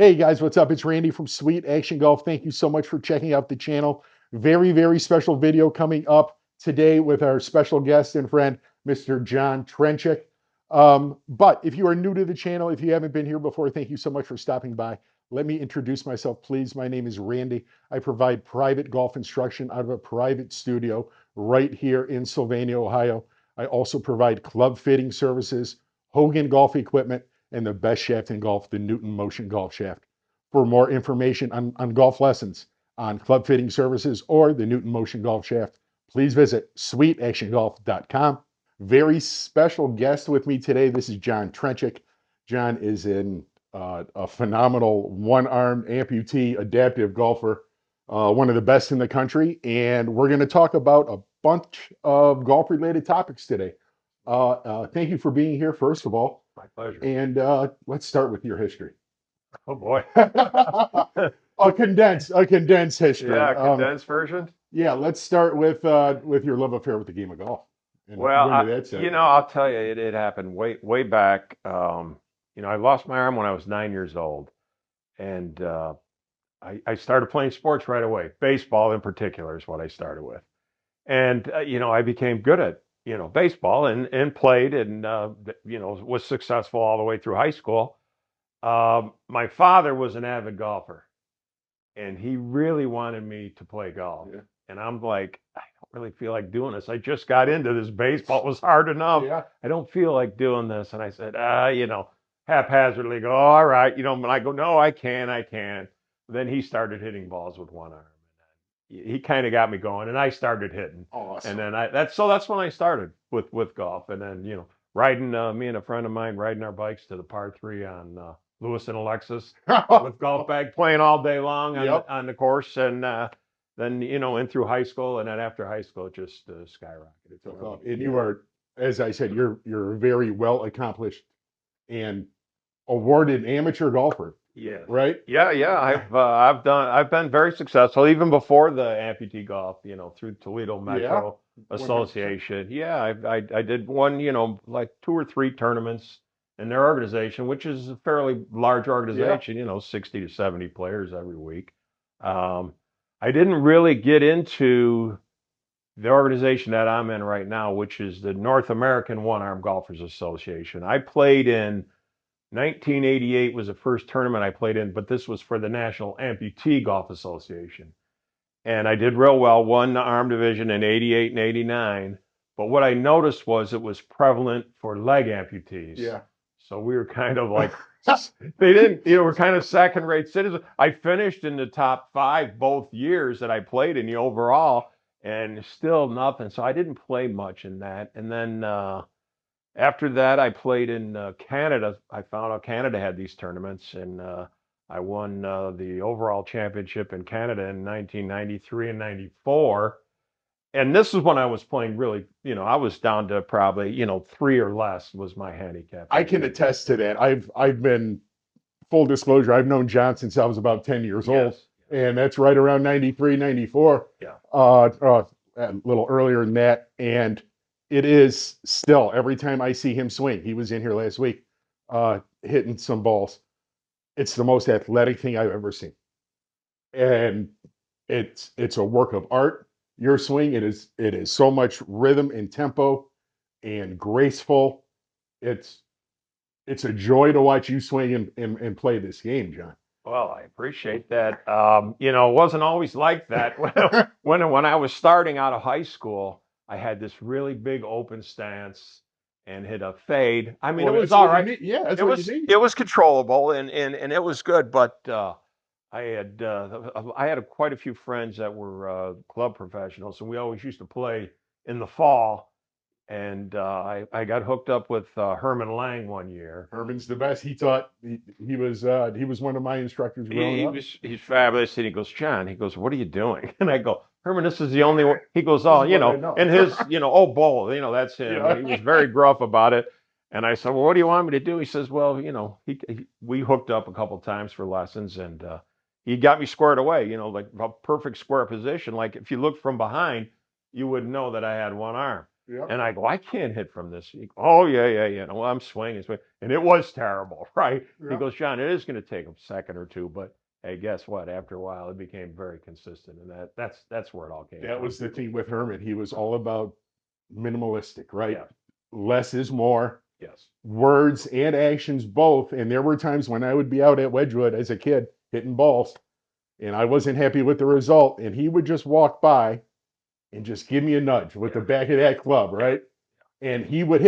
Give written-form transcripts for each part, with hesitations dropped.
Hey guys, what's up? It's Randy from Sweet Action Golf. Thank you so much for checking out the channel. Very, very special video coming up today with our special guest and friend, Mr. John Trenchik. But if you are new to the channel, if you haven't been here before, thank you so much for stopping by. Let me introduce myself, please. My name is Randy. I provide private golf instruction out of a private studio right here in Sylvania, Ohio. I also provide club fitting services, Hogan golf equipment, and the best shaft in golf, the Newton Motion Golf Shaft. For more information on golf lessons, on club fitting services, or the Newton Motion Golf Shaft, please visit SweetActionGolf.com. Very special guest with me today. This is John Trenchik. John is a phenomenal one-armed amputee adaptive golfer, one of the best in the country, and we're going to talk about a bunch of golf-related topics today. Thank you for being here, first of all. My pleasure. And let's start with your history. Oh boy. A condensed history. Yeah, condensed version. Yeah, let's start with your love affair with the game of golf. And Well, go into that segment. I'll tell you, it happened way back. I lost my arm when I was 9 years old, and I started playing sports right away. Baseball in particular is what I started with, and I became good at baseball and played and was successful all the way through high school. My father was an avid golfer, and he really wanted me to play golf. Yeah. And I'm like, I don't really feel like doing this. I just got into this baseball. It was hard enough. Yeah. I don't feel like doing this. And I said, haphazardly go, oh, all right. And I go, no, I can. Then he started hitting balls with one arm. He kind of got me going, and I started hitting. Awesome. And then that's when I started with golf. And then, riding, me and a friend of mine riding our bikes to the par 3 on Lewis and Alexis with golf bag, playing all day long on the course, and then in through high school, and then after high school it just skyrocketed. And you are, as I said, you're a very well accomplished and awarded amateur golfer. Yeah. Right. Yeah. I've been very successful even before the amputee golf. Through Toledo Metro Association. Yeah, I did one. Like 2 or 3 tournaments in their organization, which is a fairly large organization. 60 to 70 players every week. I didn't really get into the organization that I'm in right now, which is the North American One-Arm Golfers Association. I played in 1988 was the first tournament I played in, but this was for the National Amputee Golf Association. And I did real well, won the arm division in 88 and 89. But what I noticed was it was prevalent for leg amputees. Yeah. So we were kind of like, we're kind of second-rate citizens. I finished in the top 5 both years that I played in the overall, and still nothing. So I didn't play much in that. And then after that, I played in Canada. I found out Canada had these tournaments, and I won the overall championship in Canada in 1993 and 94. And this is when I was playing really, I was down to probably, 3 or less was my handicap. I can attest to that. I've been, full disclosure, I've known John since I was about 10 years old. And that's right around 93, 94. Yeah. A little earlier than that. And it is still, every time I see him swing, he was in here last week, hitting some balls. It's the most athletic thing I've ever seen. And it's a work of art. Your swing, it is so much rhythm and tempo and graceful. It's a joy to watch you swing and play this game, John. Well, I appreciate that. It wasn't always like that. When I was starting out of high school, I had this really big open stance and hit a fade. I mean, it was all right. Yeah, that's what you need. It was controllable and it was good, but I had quite a few friends that were club professionals, and we always used to play in the fall. And I got hooked up with Herman Lang one year. Herman's the best. He taught. He was one of my instructors growing up. He's fabulous. And he goes, John. He goes, what are you doing? And I go, Herman, this is the only one. He goes, oh, and his, oh, Bull, that's him. Yeah. He was very gruff about it. And I said, well, what do you want me to do? He says, well, we hooked up a couple of times for lessons, and he got me squared away. Like a perfect square position. Like if you look from behind, you would know that I had one arm. Yep. And I go, I can't hit from this. He goes, oh, yeah, yeah, yeah. Well, I'm swinging, swinging. And it was terrible, right? He Yep. goes, John, it is going to take a second or two, but hey, guess what? After a while, it became very consistent. And that's where it all came That from. was the thing with Herman. He was all about minimalistic, right? Yeah. Less is more, Yes. words and actions both. And there were times when I would be out at Wedgwood as a kid hitting balls and I wasn't happy with the result. And he would just walk by and just give me a nudge with the Yeah. back of that club, right? And he would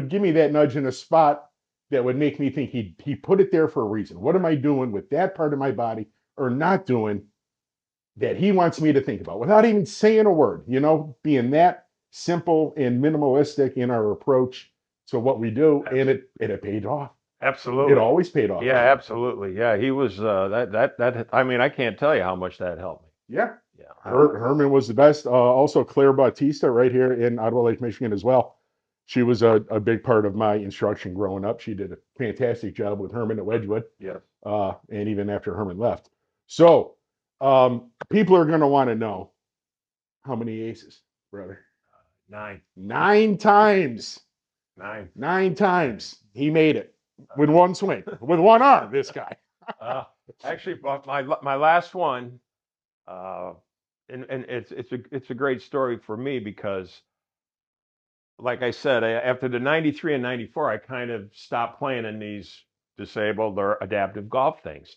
give me that nudge in a spot that would make me think he put it there for a reason. What am I doing with that part of my body or not doing that he wants me to think about without even saying a word, being that simple and minimalistic in our approach to what we do. And it paid off. It Absolutely. always paid off Yeah, for me. absolutely. Yeah, he was that. I mean, I can't tell you how much that helped me. Yeah. Yeah. Herman was the best. Also, Claire Bautista right here in Ottawa Lake, Michigan as well. She was a big part of my instruction growing up. She did a fantastic job with Herman at Wedgwood, Yeah. and even after Herman left. So, people are going to want to know how many aces, brother. Nine. 9 times. Nine. 9 times. He made it with one swing, with one arm, this guy. Uh, actually, my last one, uh, and it's a great story for me because, like I said, after the '93 and '94, I kind of stopped playing in these disabled or adaptive golf things.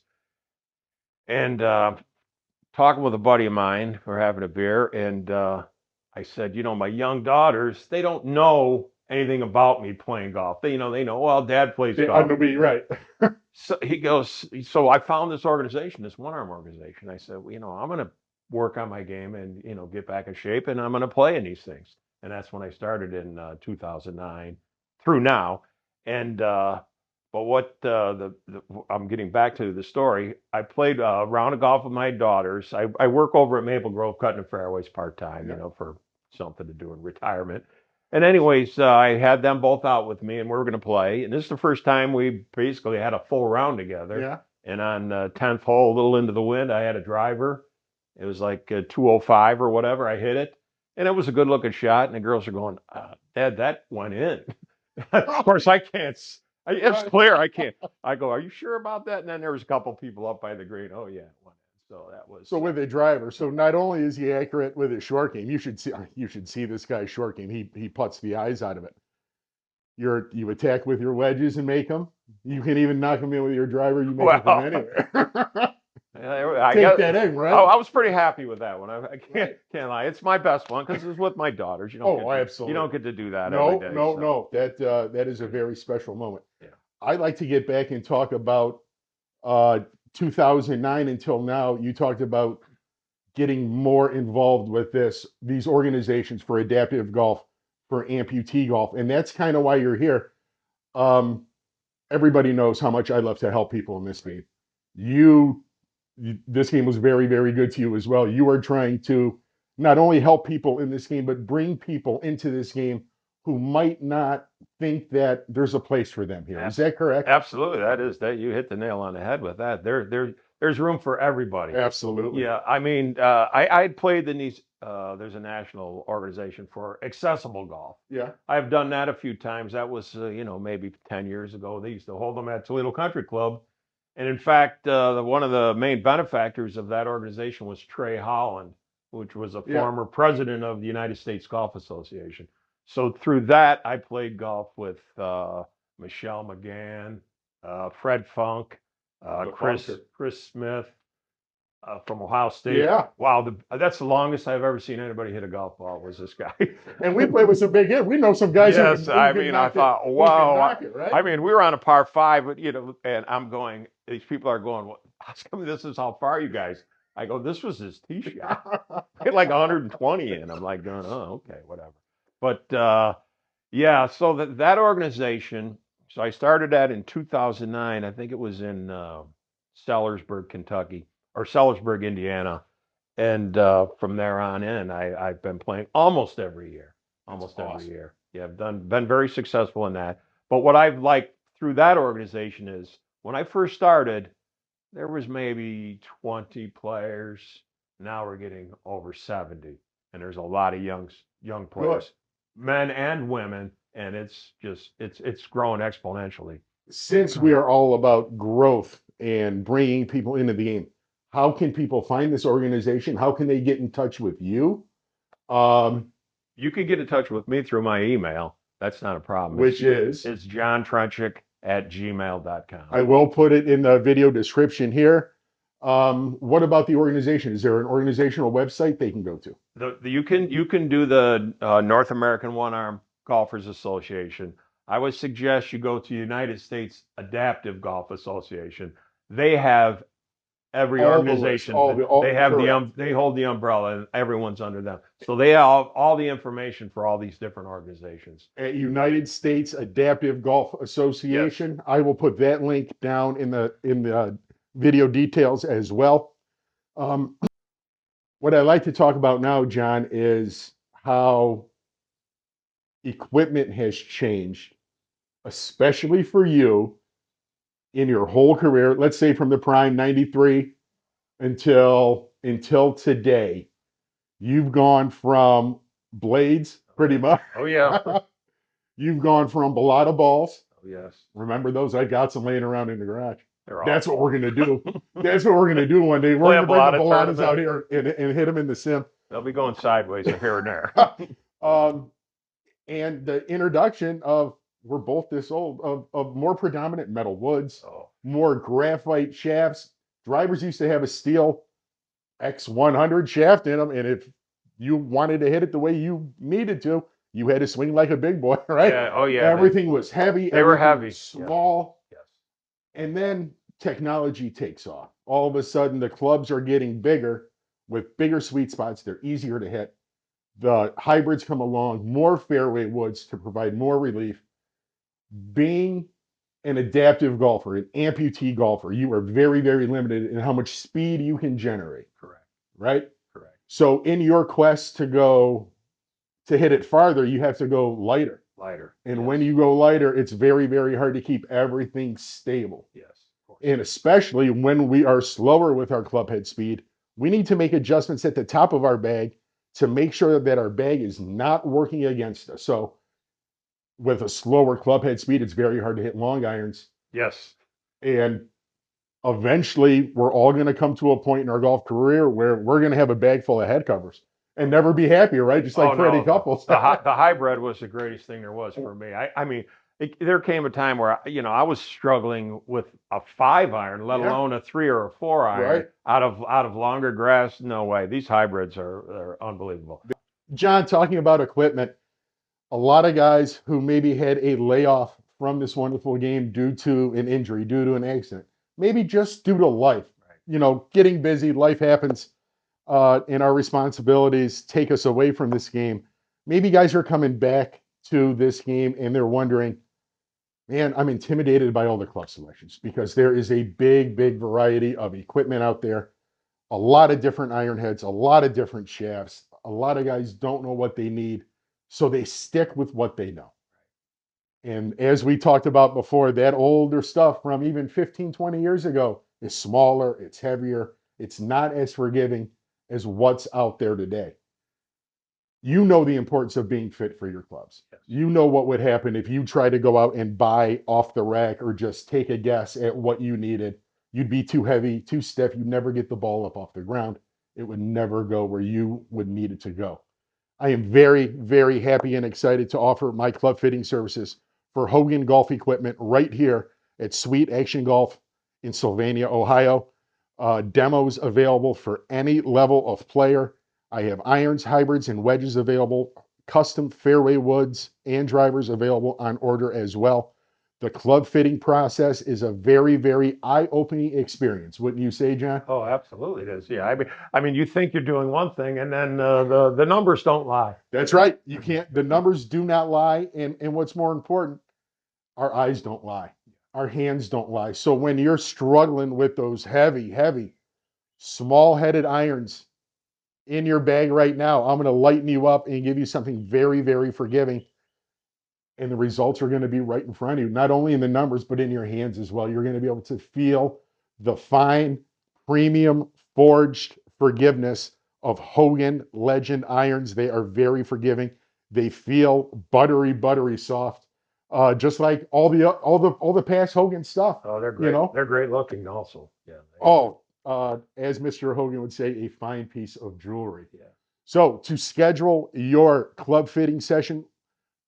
And talking with a buddy of mine, we're having a beer, and I said, my young daughters, they don't know anything about me playing golf. They know, well, Dad plays They golf. under me, right. So he goes, so I found this organization, this one arm organization. I said, well, I'm going to work on my game and, get back in shape and I'm going to play in these things. And that's when I started in 2009 through now. And, but what I'm getting back to the story, I played a round of golf with my daughters. I work over at Maple Grove cutting the fairways part time, Yeah. for something to do in retirement. And anyways, I had them both out with me, and we were going to play. And this is the first time we basically had a full round together. Yeah. And on the 10th hole, a little into the wind, I had a driver. It was like 205 or whatever. I hit it, and it was a good looking shot. And the girls are going, Dad, that went in. Of course, I can't. It's clear. I can't. I go, are you sure about that? And then there was a couple people up by the green. Oh yeah, it went in. So that was. So with a driver, so not only is he accurate with his short game, you should see this guy's short game. He puts the eyes out of it. You attack with your wedges and make them. You can even knock them in with your driver. You make them from Well, anywhere. I Take guess that in, I, right? I was pretty happy with that one. I can't Right. can't lie. It's my best one because it's with my daughters. Oh, You don't absolutely. get to do that every No, day. no, So no. That is a very special moment. yeah. I'd like to get back and talk about uh, 2009 until now. You talked about getting more involved with these organizations for adaptive golf, for amputee golf, and that's kind of why you're here. Um, Everybody knows how much I love to help people in this game. You, this game was very, very good to you as well. You are trying to not only help people in this game, but bring people into this game who might not think that there's a place for them here. Is that correct? Absolutely. That you hit the nail on the head with that. There's room for everybody. Absolutely. Yeah, I mean, I had played in these. There's a national organization for accessible golf. Yeah. I've done that a few times. That was, maybe 10 years ago. They used to hold them at Toledo Country Club. And in fact, one of the main benefactors of that organization was Trey Holland, which was a Yeah. former president of the United States Golf Association. So through that, I played golf with Michelle McGann, Fred Funk, The Chris funker. Chris Smith from Ohio State. Yeah. Wow, that's the longest I've ever seen anybody hit a golf ball was this guy. And we play with some big hit. We know some guys Yes, who I can mean, I knock it. thought, Who can wow. knock it, right? I mean, we were on a par five, but and I'm going. These people are going. What? How come this is how far you guys? I go. This was his tee shot. Hit like 120 in. I'm like going, oh, okay, whatever. But yeah, so that organization. So I started that in 2009. I think it was in Sellersburg, Kentucky, or Sellersburg, Indiana. And from there on in, I've been playing almost every year, That's almost every awesome. year. Yeah, I've been very successful in that. But what I've liked through that organization is when I first started, there was maybe 20 players. Now we're getting over 70, and there's a lot of young Good. players. men and women, and it's growing exponentially. Since we are all about growth and bringing people into the game, how can people find this organization? How can they get in touch with you? Um, You can get in touch with me through my email. That's not a problem. which is, It's johntrenchik@gmail.com. I will put it in the video description here. What about the organization? Is there an organizational website they can go to? You can do the North American One Arm Golfers Association. I would suggest you go to United States Adaptive Golf Association. They have every All the list, organization. They have correct. they hold the umbrella, and everyone's under them. So they have all the information for all these different organizations. At United States Adaptive Golf Yes. Association. I will put that link down in the video details as well. Um, what I'd like to talk about now, John, is how equipment has changed, especially for you in your whole career. Let's say from the prime 93 until today, you've gone from blades pretty much. Oh yeah. You've gone from balata balls. Oh yes. Remember those? I got some laying around in the garage. They're That's what awful. we're gonna do. That's what we're gonna do one day. We're Play a gonna bring the balata balatas out tournament. here and hit them in the sim. They'll be going sideways here and there. um, and the introduction of, we're both this old, of more predominant metal woods, Oh, more graphite shafts. Drivers used to have a steel X100 shaft in them, and if you wanted to hit it the way you needed to, you had to swing like a big boy, right? yeah. Oh yeah. Everything was heavy. They were Everything heavy. was small. Yes. And then technology takes off. All of a sudden, the clubs are getting bigger with bigger sweet spots. They're easier to hit. The hybrids come along, more fairway woods to provide more relief. Being an adaptive golfer, an amputee golfer, you are very, very limited in how much speed you can generate. Correct. Right? Correct. So in your quest to go to hit it farther, you have to go lighter. Lighter. And yes. when you go lighter, it's very, very hard to keep everything stable. Yes. And especially when we are slower with our club head speed, we need to make adjustments at the top of our bag to make sure that our bag is not working against us. So with a slower club head speed, it's very hard to hit long irons. Yes. And eventually, we're all going to come to a point in our golf career where we're going to have a bag full of head covers and never be happy, right? Just like Freddie Couples. The hybrid was the greatest thing there was for me. I mean, there came a time where I was struggling with a 5-iron, let alone a 3 or a 4-iron, right? out of longer grass. No way. These hybrids are unbelievable. John, talking about equipment, a lot of guys who maybe had a layoff from this wonderful game due to an injury, due to an accident, maybe just due to life. Right. Getting busy, life happens, and our responsibilities take us away from this game. Maybe guys are coming back to this game and they're wondering, man, I'm intimidated by all the club selections because there is a big, big variety of equipment out there, a lot of different iron heads, a lot of different shafts. A lot of guys don't know what they need, so they stick with what they know. And as we talked about before, that older stuff from even 15, 20 years ago is smaller, it's heavier, it's not as forgiving as what's out there today. You know the importance of being fit for your clubs. Yes. You know what would happen if you tried to go out and buy off the rack or just take a guess at what you needed. You'd be too heavy, too stiff. You'd never get the ball up off the ground. It would never go where you would need it to go. I am very, very happy and excited to offer my club fitting services for Hogan Golf Equipment right here at Sweet Action Golf in Sylvania, Ohio. Demos available for any level of player. I have irons, hybrids, and wedges available, custom fairway woods and drivers available on order as well. The club fitting process is a very, very eye-opening experience, wouldn't you say, John? Oh, absolutely it is. Yeah, I mean, you think you're doing one thing, and then the numbers don't lie. That's right. You can't. The numbers do not lie, and what's more important, our eyes don't lie, our hands don't lie. So when you're struggling with those heavy, heavy, small-headed irons in your bag right now, I'm going to lighten you up and give you something very, very forgiving. And the results are going to be right in front of you, not only in the numbers, but in your hands as well. You're going to be able to feel the fine, premium, forged forgiveness of Hogan Legend irons. They are very forgiving. They feel buttery, buttery soft, just like all the past Hogan stuff. Oh, they're You great. know. They're great looking also. Yeah, they are. Oh, as Mr. Hogan would say, a fine piece of jewelry. Yeah. So to schedule your club fitting session,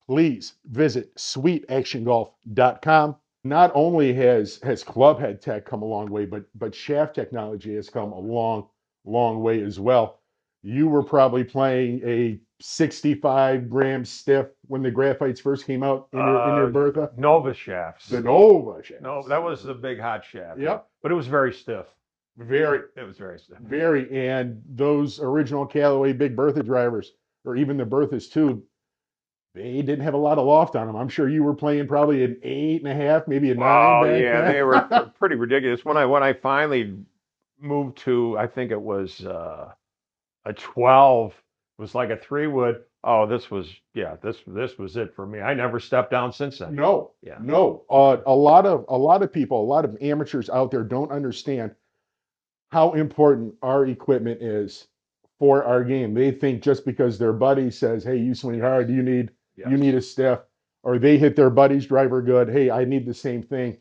please visit sweetactiongolf.com. Not only has club head tech come a long way, but shaft technology has come a long, long way as well. You were probably playing a 65-gram stiff when the graphites first came out in your Bertha. Nova shafts. The Nova No, shafts. that was the big hot shaft. Yeah, Yep. but it was very stiff. Very, It was very stiff. very. And those original Callaway Big Bertha drivers, or even the Berthas too, they didn't have a lot of loft on them. I'm sure you were playing probably an 8.5, maybe a 9 Oh back yeah, then. they were pretty ridiculous. When I finally moved to, I think it was a 12. It was like a 3-wood. Oh, this was it for me. I never stepped down since then. No, Yeah. no. A lot of people, a lot of amateurs out there don't understand how important our equipment is for our game. They think just because their buddy says, "Hey, you swing hard, you need a stiff," or they hit their buddy's driver good, "Hey, I need the same thing."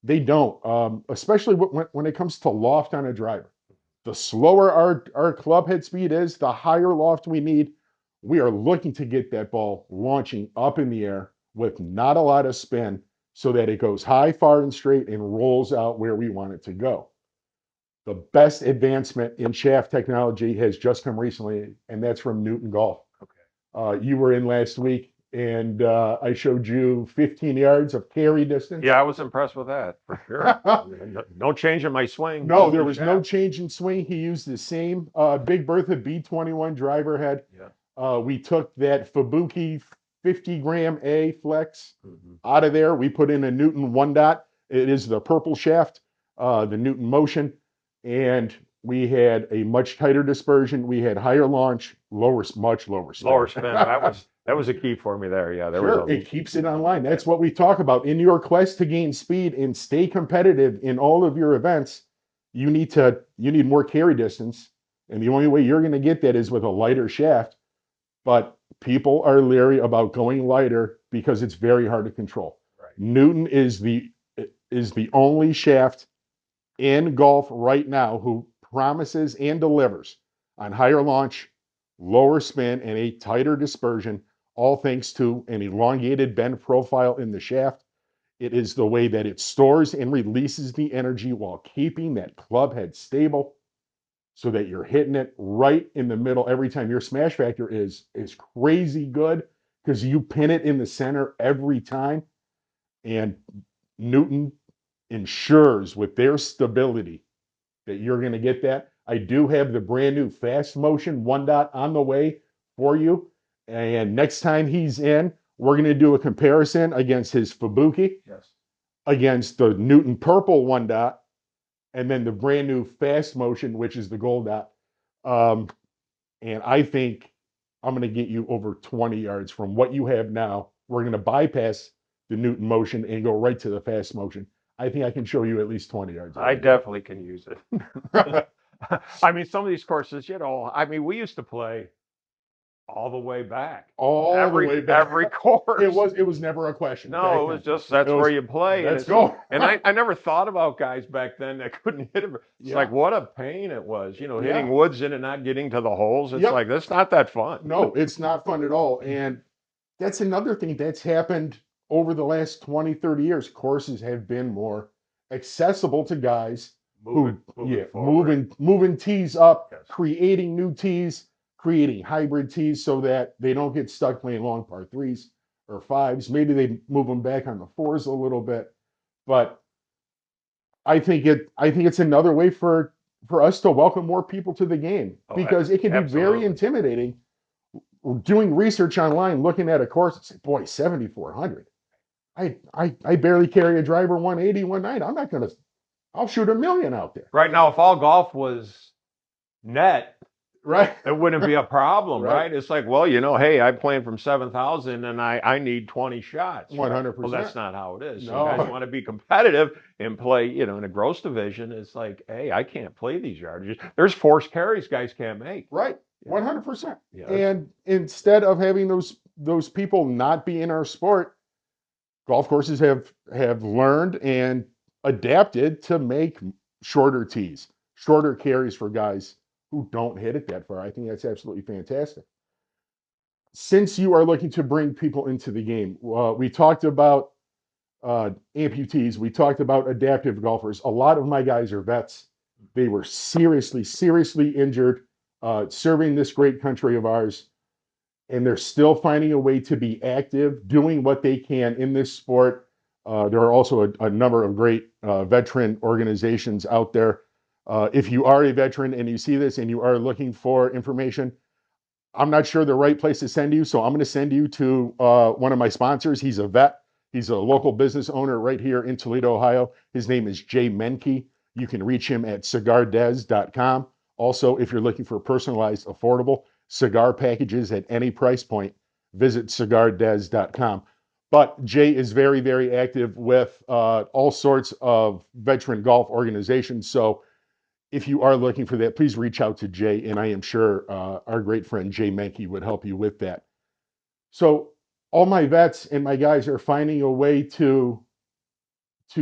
They don't. Especially when it comes to loft on a driver. The slower our club head speed is, the higher loft we need. We are looking to get that ball launching up in the air with not a lot of spin so that it goes high, far, and straight and rolls out where we want it to go. The best advancement in shaft technology has just come recently, and that's from Newton Golf. Okay. You were in last week, and I showed you 15 yards of carry distance. Yeah, I was impressed with that for sure. No change in my swing. No, just there the was no shaft. change in swing. He used the same Big Bertha B21 driver head. Yeah. We took that Fubuki 50-gram A flex Mm-hmm. out of there. We put in a Newton 1-dot. It is the purple shaft, the Newton Motion, and we had a much tighter dispersion. We had higher launch, much lower spin. Lower spin. That was a key for me there. Yeah, there Sure, was a. it keeps it online. That's what we talk about. In your quest to gain speed and stay competitive in all of your events, you need more carry distance. And the only way you're going to get that is with a lighter shaft. But people are leery about going lighter because it's very hard to control. Right. Newton is the only shaft in golf right now who promises and delivers on higher launch, lower spin, and a tighter dispersion, all thanks to an elongated bend profile in the shaft. It is the way that it stores and releases the energy while keeping that club head stable so that you're hitting it right in the middle every time. Your smash factor is crazy good because you pin it in the center every time. And Newton ensures with their stability that you're going to get that. I do have the brand new fast motion 1-dot on the way for you. And next time he's in, we're going to do a comparison against his Fubuki, Yes. against the Newton purple 1-dot, and then the brand new fast motion, which is the gold dot. And I think I'm going to get you over 20 yards from what you have now. We're going to bypass the Newton motion and go right to the fast motion. I think I can show you at least 20 yards. I definitely can use it. I mean, some of these courses, I mean, we used to play all the way back. All the way back. Every course. It was never a question. No, it was just that's where you play. Let's go. And I never thought about guys back then that couldn't hit it. It's like what a pain it was, hitting woods in and not getting to the holes. It's like that's not that fun. No, it's not fun at all. And that's another thing that's happened over the last 20, 30 years. Courses have been more accessible to guys moving tees up, creating new tees, creating hybrid tees so that they don't get stuck playing long par threes or fives. Maybe they move them back on the fours a little bit, but I think it's another way for us to welcome more people to the game because it can be very intimidating. Doing research online, looking at a course, and say, boy, 7,400. I barely carry a driver 180, 190. I'll shoot 1,000,000 out there. Right now, if all golf was net, right, it wouldn't be a problem, right? It's like, well, hey, I'm playing from 7,000 and I need 20 shots. 100%. Well, that's not how it is. No. So guys want to be competitive and play, in a gross division. It's like, hey, I can't play these yardages. There's forced carries guys can't make. Right. 100%. Yeah. And instead of having those those people not be in our sport, golf courses have learned and adapted to make shorter tees, shorter carries for guys who don't hit it that far. I think that's absolutely fantastic. Since you are looking to bring people into the game, we talked about amputees, we talked about adaptive golfers. A lot of my guys are vets. They were seriously, seriously injured serving this great country of ours, and they're still finding a way to be active, doing what they can in this sport. There are also a number of great veteran organizations out there. If you are a veteran and you see this and you are looking for information, I'm not sure the right place to send you, so I'm going to send you to one of my sponsors. He's a vet. He's a local business owner right here in Toledo, Ohio. His name is Jay Menke. You can reach him at cigardez.com. Also, if you're looking for personalized, affordable cigar packages at any price point, visit cigardez.com. But Jay is very, very active with all sorts of veteran golf organizations. So if you are looking for that, please reach out to Jay, and I am sure our great friend Jay Menke would help you with that. So all my vets and my guys are finding a way to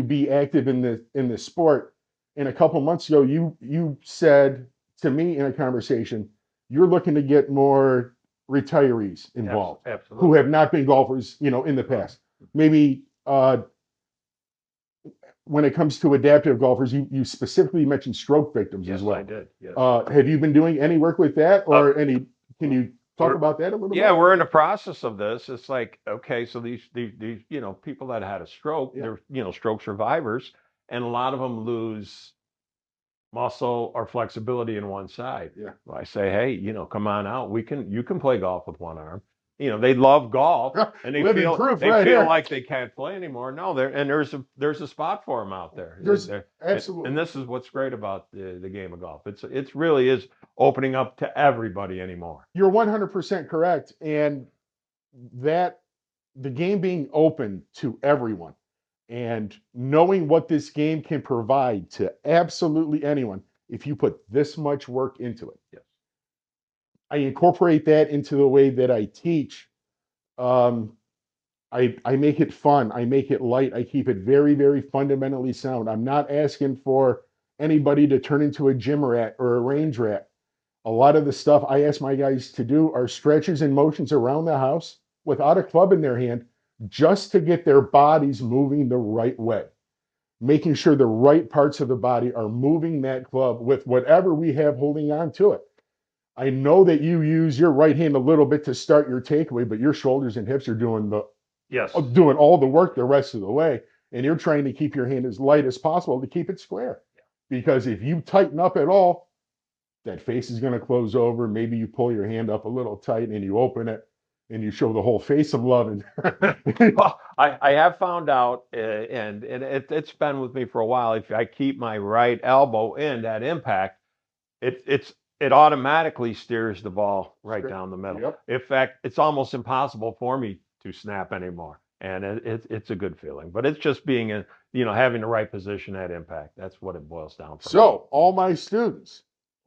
be active in the sport. And a couple months ago, you said to me in a conversation, you're looking to get more retirees involved Absolutely. who have not been golfers, in the past. Maybe when it comes to adaptive golfers, you specifically mentioned stroke victims as well. Yes, I did. Yes. Have you been doing any work with that, or any? Can you talk about that a little bit? Yeah, we're in the process of this. It's like, okay, so these people that had a stroke, they're stroke survivors, and a lot of them lose muscle or flexibility in one side. Yeah. Well, I say, hey, come on out. You can play golf with one arm. They love golf, and they feel like they can't play anymore. No, there's a spot for them out there. Absolutely. And this is what's great about the game of golf. It's really is opening up to everybody anymore. You're 100% correct, and that the game being open to everyone and knowing what this game can provide to absolutely anyone if you put this much work into it. Yes. I incorporate that into the way that I teach. I make it fun. I make it light. I keep it very, very fundamentally sound. I'm not asking for anybody to turn into a gym rat or a range rat. A lot of the stuff I ask my guys to do are stretches and motions around the house without a club in their hand, just to get their bodies moving the right way, making sure the right parts of the body are moving that club with whatever we have holding on to it. I know that you use your right hand a little bit to start your takeaway, but your shoulders and hips are doing all the work the rest of the way. And you're trying to keep your hand as light as possible to keep it square. Because if you tighten up at all, that face is going to close over. Maybe you pull your hand up a little tight and you open it and you show the whole face some love. Well, I have found out, and it's been with me for a while. If I keep my right elbow in that impact, it automatically steers the ball right down the middle. Yep. In fact, it's almost impossible for me to snap anymore, and it's a good feeling. But it's just being having the right position at impact. That's what it boils down to. So all my students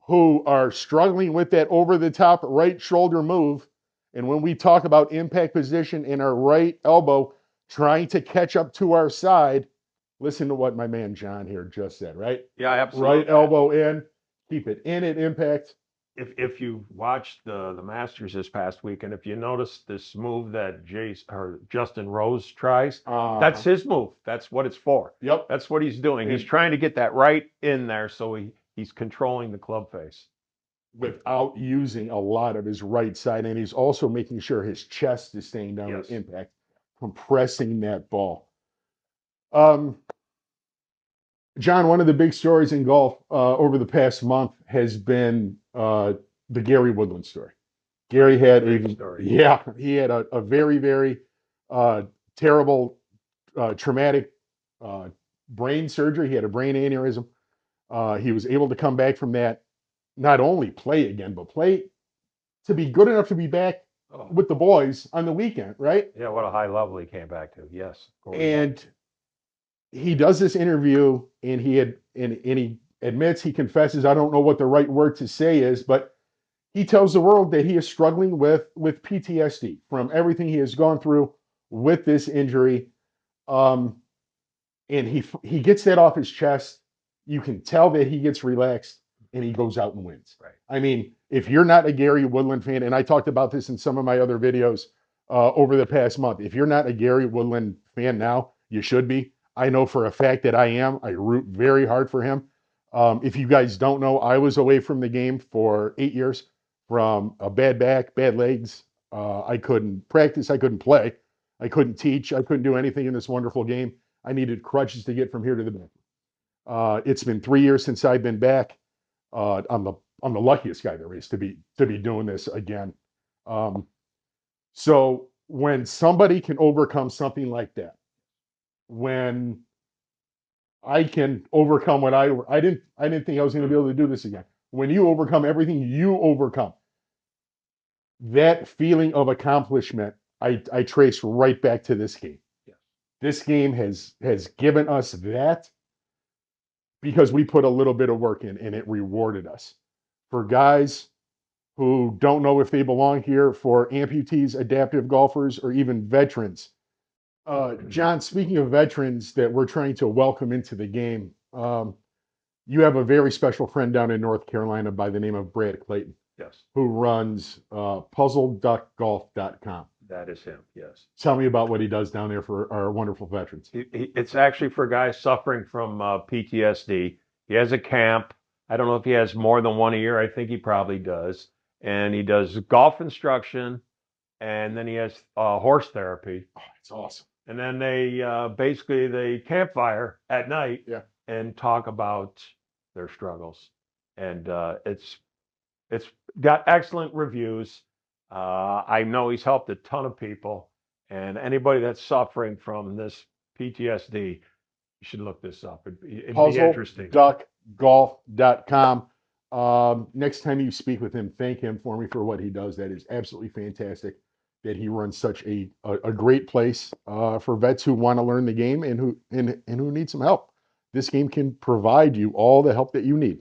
who are struggling with that over-the-top right shoulder move, and when we talk about impact position in our right elbow trying to catch up to our side, listen to what my man John here just said, right? Yeah, absolutely. Right elbow in, keep it in at impact. If you watched the Masters this past week, and if you notice this move that Justin Rose tries, that's his move. That's what it's for. Yep. That's what he's doing. He's trying to get that right in there, so he's controlling the club face without using a lot of his right side, and he's also making sure his chest is staying down at impact, compressing that ball. John, one of the big stories in golf over the past month has been the Gary Woodland story. Gary had he had a very, very terrible, traumatic brain surgery. He had a brain aneurysm. He was able to come back from that, not only play again, but play to be good enough to be back with the boys on the weekend, right? Yeah, what a high level he came back to. Yes. And he does this interview, and he admits, he confesses, I don't know what the right word to say is, but he tells the world that he is struggling with PTSD from everything he has gone through with this injury. Um, and he gets that off his chest. You can tell that he gets relaxed and he goes out and wins. Right. I mean, if you're not a Gary Woodland fan, and I talked about this in some of my other videos over the past month, if you're not a Gary Woodland fan now, you should be. I know for a fact that I am. I root very hard for him. If you guys don't know, I was away from the game for 8 years from a bad back, bad legs. I couldn't practice. I couldn't play. I couldn't teach. I couldn't do anything in this wonderful game. I needed crutches to get from here to the back. It's been 3 years since I've been back. I'm the luckiest guy there is to be doing this again. So when somebody can overcome something like that, when I can overcome what I didn't think I was going to be able to do this again. When you overcome everything you overcome, that feeling of accomplishment, I trace right back to this game. Yeah. This game has given us that because we put a little bit of work in and it rewarded us. For guys who don't know if they belong here, for amputees, adaptive golfers, or even veterans. John, speaking of veterans that we're trying to welcome into the game, you have a very special friend down in North Carolina by the name of Brad Clayton. Yes. Who runs puzzleduckgolf.com. That is him, yes. Tell me about what he does down there for our wonderful veterans. It's actually for guys suffering from PTSD. He has a camp. I don't know if he has more than one a year. I think he probably does. And he does golf instruction, and then he has horse therapy. Oh, it's awesome. And then they basically they campfire at night and talk about their struggles. And it's got excellent reviews. I know he's helped a ton of people, and anybody that's suffering from this PTSD, you should look this up. It'd be interesting. puzzleduckgolf.com. Next time you speak with him, thank him for me for what he does. That is absolutely fantastic that he runs such a great place for vets who want to learn the game and who need some help. This game can provide you all the help that you need.